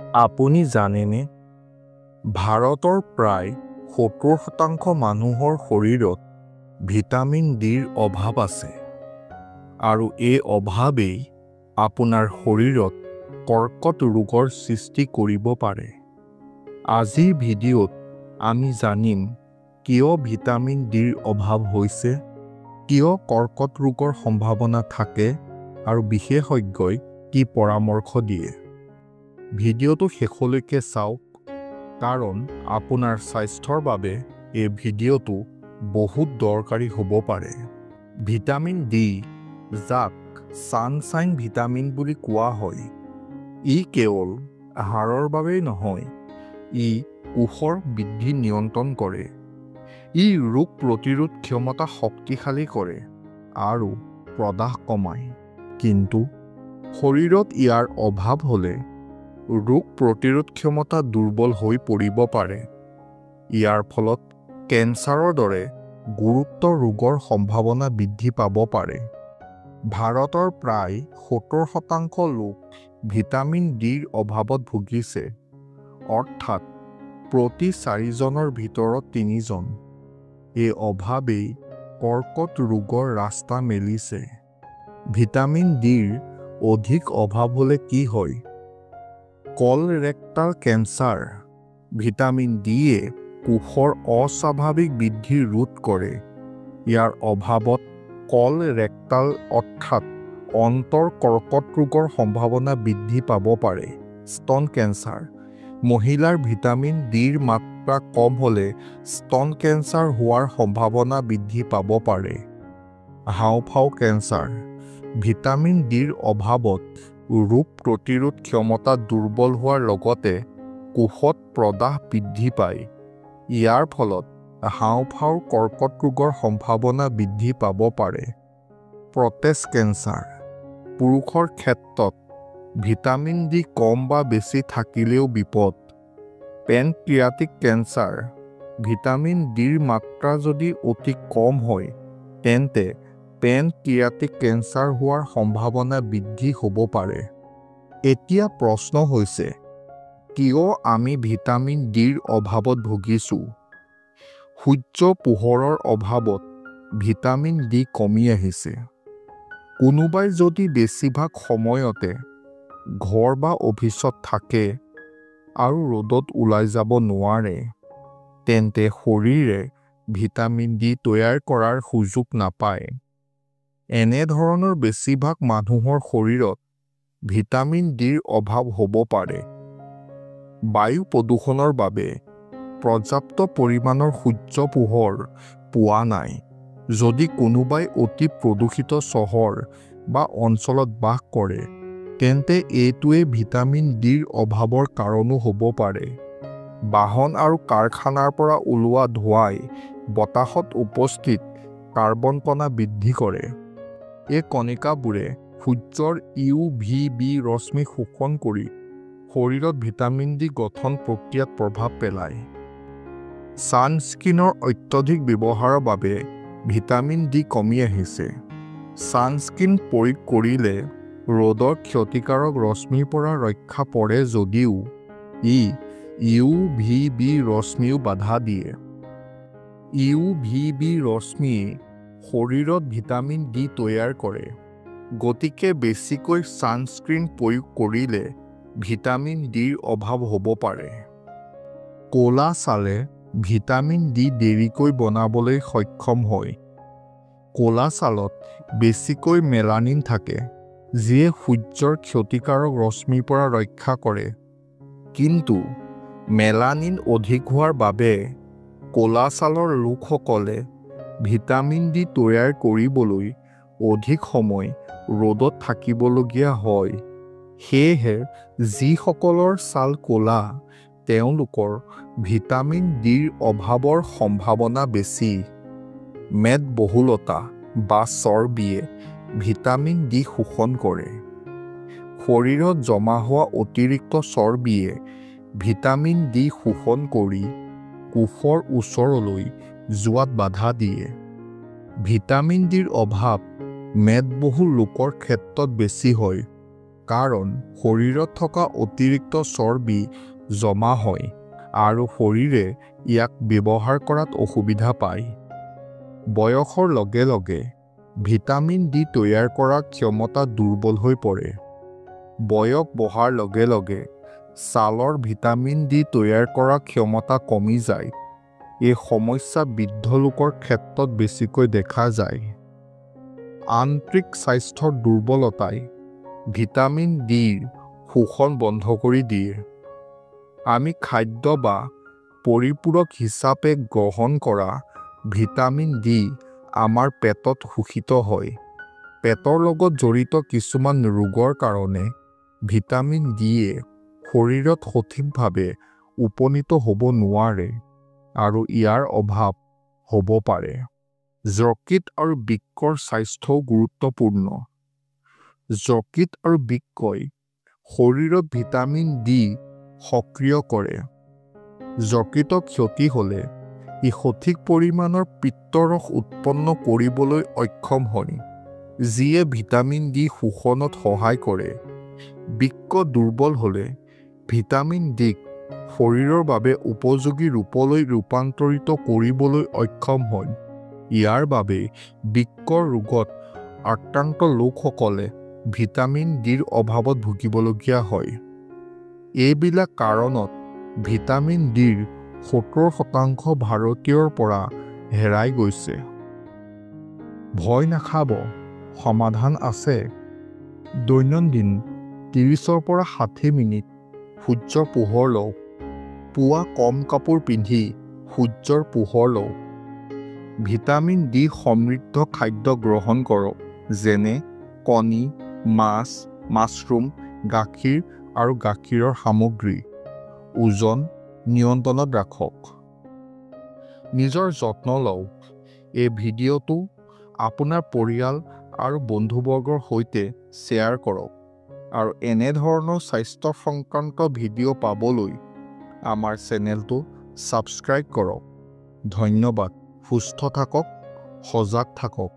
আপুনি জানেনে, ভাৰতৰ প্ৰায় ৭০% মানুহৰ শৰীৰত ভিটামিন ডিৰ অভাৱ আছে আৰু এই অভাৱেই আপোনাৰ শৰীৰত কৰ্কট ৰোগৰ সৃষ্টি কৰিব পাৰে। আজিৰ ভিডিঅ'ত আমি জানিম কিয় ভিটামিন ডিৰ অভাৱ হৈছে, কিয় কৰ্কট ৰোগৰ সম্ভাৱনা থাকে আৰু বিশেষজ্ঞই কি পৰামৰ্শ দিয়ে। ভিডিঅ'টো শেষলৈকে চাওক, কাৰণ আপোনাৰ স্বাস্থ্যৰ বাবে এই ভিডিঅ'টো বহুত দৰকাৰী হ'ব পাৰে। ভিটামিন ডি, যাক ছানশ্বাইন ভিটামিন বুলি কোৱা হয়, ই কেৱল হাড়ৰ বাবেই নহয়, ই কোষৰ বৃদ্ধি নিয়ন্ত্ৰণ কৰে। ই ৰোগ প্ৰতিৰোধ ক্ষমতা শক্তিশালী কৰে আৰু প্ৰদাহ কমায়। কিন্তু শৰীৰত ইয়াৰ অভাৱ হ'লে ৰোগ প্ৰতিৰোধ ক্ষমতা দুৰ্বল হৈ পৰিব পাৰে। ইয়াৰ ফলত কেন্সাৰৰ দৰে গুৰুতৰ ৰোগৰ সম্ভাৱনা বৃদ্ধি পাব পাৰে। ভাৰতৰ প্ৰায় ৭০% লোক ভিটামিন ডিৰ অভাৱত ভুগিছে, অৰ্থাৎ প্ৰতি ৪ জনৰ ভিতৰত ৩ জন। এই অভাৱেই কৰ্কট ৰোগৰ ৰাস্তা মেলিছে। ভিটামিন ডিৰ অধিক অভাৱ হ'লে কি হয়? Colorectal cancer. ভিটামিন ডিয়ে কোষৰ অস্বাভাৱিক বৃদ্ধি ৰোধ কৰে। ইয়াৰ অভাৱত কলৰেক্টাল অৰ্থাৎ অন্ত্ৰৰ কৰ্কট ৰোগৰ সম্ভাৱনা বৃদ্ধি পাব পাৰে। স্তন কেন্সাৰ। মহিলাৰ ভিটামিন ডিৰ মাত্ৰা কম হ'লে স্তন কেন্সাৰ হোৱাৰ সম্ভাৱনা বৃদ্ধি পাব পাৰে। হাঁওফাঁও কেন্সাৰ। ভিটামিন ডিৰ অভাৱত ৰোগ প্ৰতিৰোধ ক্ষমতা দুৰ্বল হোৱাৰ লগতে কোষত প্ৰদাহ বৃদ্ধি পায়। ইয়াৰ ফলত হাঁওফাঁওৰ কৰ্কট ৰোগৰ সম্ভাৱনা বৃদ্ধি পাব পাৰে। Prostate cancer. পুৰুষৰ ক্ষেত্ৰত ভিটামিন ডি কম বা বেছি থাকিলেও বিপদ। Pancreatic cancer. ভিটামিন ডিৰ মাত্ৰা যদি অতি কম হয়, তেন্তে পেনক্ৰিয়াটিক কেন্সাৰ হোৱাৰ সম্ভাৱনা বৃদ্ধি হ'ব পাৰে। এতিয়া প্ৰশ্ন হৈছে, কিয় আমি ভিটামিন ডিৰ অভাৱত ভুগিছোঁ? সূৰ্যৰ পোহৰৰ অভাৱত ভিটামিন ডি কমি আহিছে। কোনোবাই যদি বেছিভাগ সময়তে ঘৰ বা অফিচত থাকে আৰু ৰ'দত ওলাই যাব নোৱাৰে, তেন্তে শৰীৰে ভিটামিন ডি তৈয়াৰ কৰাৰ সুযোগ নাপায়। এনে ধৰণৰ বেছিভাগ মানুহৰ শৰীৰত ভিটামিন ডিৰ অভাৱ হ'ব পাৰে। বায়ু প্ৰদূষণৰ বাবে পৰ্যাপ্ত পৰিমাণৰ সূৰ্যৰ পোহৰ পোৱা নাই। যদি কোনোবাই অতি প্ৰদূষিত চহৰ বা অঞ্চলত বাস কৰে, তেন্তে এইটোৱে ভিটামিন ডিৰ অভাৱৰ কাৰণো হ'ব পাৰে। বাহন আৰু কাৰখানাৰ পৰা ওলোৱা ধোঁৱাই বতাহত উপস্থিত কাৰ্বন কণা বৃদ্ধি কৰে। এই কণিকাবোৰে সূৰ্যৰ UVB ৰশ্মি শোষণ কৰি শৰীৰত ভিটামিন ডি গঠন প্ৰক্ৰিয়াত প্ৰভাৱ পেলায়। ছানস্ক্ৰীনৰ অত্যধিক ব্যৱহাৰৰ বাবে ভিটামিন ডি কমি আহিছে। ছানস্ক্ৰীন প্ৰয়োগ কৰিলে ৰ'দৰ ক্ষতিকাৰক ৰশ্মিৰ পৰা ৰক্ষা পৰে যদিও ই UVB ৰশ্মিও বাধা দিয়ে। UVB ৰশ্মিয়ে শৰীৰত ভিটামিন ডি তৈয়াৰ কৰে। গতিকে বেছিকৈ ছানস্ক্ৰীন প্ৰয়োগ কৰিলে ভিটামিন ডিৰ অভাৱ হ'ব পাৰে। ক'লা ছালে ভিটামিন ডি দেৰিকৈ বনাবলৈ সক্ষম হয়। ক'লা ছালত বেছিকৈ মেলানিন থাকে, যিয়ে সূৰ্যৰ ক্ষতিকাৰক ৰশ্মিৰ পৰা ৰক্ষা কৰে। কিন্তু মেলানিন অধিক হোৱাৰ বাবে ক'লা ছালৰ লোকসকলে ভিটামিন ডি তৈয়াৰ কৰিবলৈ অধিক সময় ৰ'দত থাকিবলগীয়া হয়। সেয়েহে যিসকলৰ ছাল ক'লা, তেওঁলোকৰ ভিটামিন ডিৰ অভাৱৰ সম্ভাৱনা বেছি। মেদবহুলতা বা চৰ্বিয়ে ভিটামিন ডি শোষণ কৰে। শৰীৰত জমা হোৱা অতিৰিক্ত চৰ্বিয়ে ভিটামিন ডি শোষণ কৰি কোষৰ ওচৰলৈ যোৱাত বাধা দিয়ে। ভিটামিন ডিৰ অভাৱ মেদবহুল লোকৰ ক্ষেত্ৰত বেছি হয়। কাৰণ শৰীৰত থকা অতিৰিক্ত চৰ্বি জমা হয় আৰু শৰীৰে ইয়াক ব্যৱহাৰ কৰাত অসুবিধা পায়। বয়সৰ লগে লগে ভিটামিন ডি তৈয়াৰ কৰাৰ ক্ষমতা দুৰ্বল হৈ পৰে। বয়স বঢ়াৰ লগে লগে ছালৰ ভিটামিন ডি তৈয়াৰ কৰাৰ ক্ষমতা কমি যায়। এই সমস্যা বৃদ্ধ লোকৰ ক্ষেত্ৰত বেছিকৈ দেখা যায়। আন্তৰিক স্বাস্থ্যৰ দুৰ্বলতাই ভিটামিন ডিৰ শোষণ বন্ধ কৰি দিয়ে। আমি খাদ্য বা পৰিপূৰক হিচাপে গ্ৰহণ কৰা ভিটামিন ডি আমাৰ পেটত শোষিত হয়। পেটৰ লগত জড়িত কিছুমান ৰোগৰ কাৰণে ভিটামিন ডিয়ে শৰীৰত সঠিকভাৱে উপনীত হ'ব নোৱাৰে আৰু ইয়াৰ অভাৱ হ'ব পাৰে। যকৃত আৰু বৃক্কৰ স্বাস্থ্যও গুৰুত্বপূৰ্ণ। যকৃত আৰু বৃক্কই শৰীৰত ভিটামিন ডি সক্ৰিয় কৰে। যকৃতৰ ক্ষতি হ'লে ই সঠিক পৰিমাণৰ পিত্তৰস উৎপন্ন কৰিবলৈ অক্ষম হয়, যিয়ে ভিটামিন ডি শোষণত সহায় কৰে। বৃক্ক দুৰ্বল হ'লে ভিটামিন ডিক শৰীৰৰ বাবে উপযোগী ৰূপলৈ ৰূপান্তৰিত কৰিবলৈ অক্ষম হয়। ইয়াৰ বাবে বৃক্কৰ ৰোগত আক্ৰান্ত লোকসকলে ভিটামিন ডিৰ অভাৱত ভুগিবলগীয়া হয়। এইবিলাক কাৰণত ভিটামিন ডিৰ 70% ভাৰতীয়ৰ পৰা হেৰাই গৈছে। ভয় নাখাব, সমাধান আছে। দৈনন্দিন 30 পৰা 60 মিনিট সূৰ্যৰ পোহৰ লওক। পুৱা কম কাপোৰ পিন্ধি সূৰ্যৰ পোহৰ লওক। ভিটামিন ডি সমৃদ্ধ খাদ্য গ্ৰহণ কৰক, যেনে কণী, মাছ, মাছৰুম, গাখীৰ আৰু গাখীৰৰ সামগ্ৰী। ওজন নিয়ন্ত্ৰণত ৰাখক। নিজৰ যত্ন লওক। এই ভিডিঅ'টো আপোনাৰ পৰিয়াল আৰু বন্ধুবৰ্গৰ সৈতে শ্বেয়াৰ কৰক আৰু এনেধৰণৰ স্বাস্থ্য সংক্ৰান্ত ভিডিঅ' পাবলৈ আমাৰ চেনেলটো ছাবস্ক্ৰাইব কৰক। ধন্যবাদ। সুস্থ থাকক, সজাগ থাকক।